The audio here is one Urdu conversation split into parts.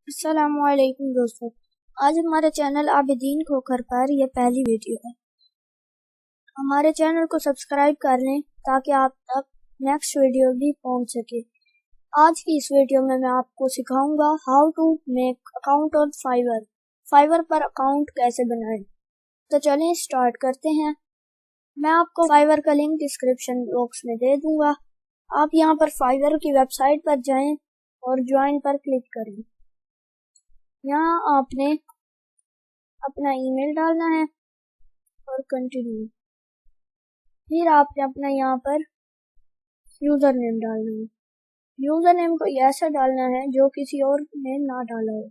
السلام علیکم دوستوں، آج ہمارے چینل عابدین کھوکھر پر یہ پہلی ویڈیو ہے۔ ہمارے چینل کو سبسکرائب کر لیں تاکہ آپ تک نیکسٹ ویڈیو بھی پہنچ سکے۔ آج کی اس ویڈیو میں آپ کو سکھاؤں گا how to make account on Fiverr پر اکاؤنٹ کیسے بنائیں۔ تو چلیں سٹارٹ کرتے ہیں۔ میں آپ کو فائور کا لنک ڈسکرپشن باکس میں دے دوں گا۔ آپ یہاں پر فائور کی ویب سائٹ پر جائیں اور جوائن پر کلک کریں۔ یہاں آپ نے اپنا ای میل ڈالنا ہے اور کنٹینیو، پھر آپ نے اپنا یہاں پر یوزر نیم ڈالنا ہے۔ یوزر نیم کو ایسا ڈالنا ہے جو کسی اور نے نہ ڈالا ہو،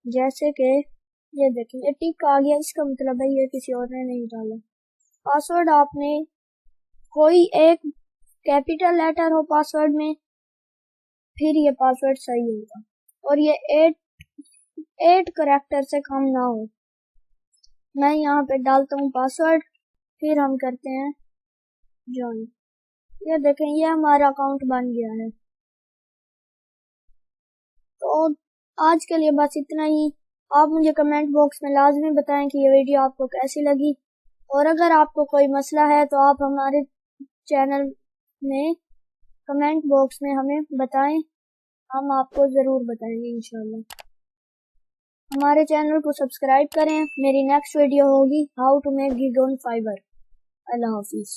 جیسے کہ یہ دیکھیں یہ ٹک آ گیا، اس کا مطلب ہے یہ کسی اور نے نہیں ڈالا۔ پاسورڈ آپ نے کوئی ایک کیپیٹل لیٹر ہو پاسورڈ میں، پھر یہ پاسورڈ صحیح ہوگا، اور یہ 8 کریکٹر سے کم نہ ہو۔ میں یہاں پہ ڈالتا ہوں پاسورڈ، پھر ہم کرتے ہیں جوائن۔ یہ دیکھیں یہ ہمارا اکاؤنٹ بن گیا ہے۔ تو آج کے لیے بس اتنا ہی۔ آپ مجھے کمنٹ باکس میں لازمی بتائیں کہ یہ ویڈیو آپ کو کیسی لگی، اور اگر آپ کو کوئی مسئلہ ہے تو آپ ہمارے چینل میں کمنٹ باکس میں ہمیں بتائیں، ہم آپ کو ضرور بتائیں گے انشاءاللہ۔ ہمارے چینل کو سبسکرائب کریں۔ میری نیکسٹ ویڈیو ہوگی ہاؤ ٹو میک گگ آن فائور۔ اللہ حافظ۔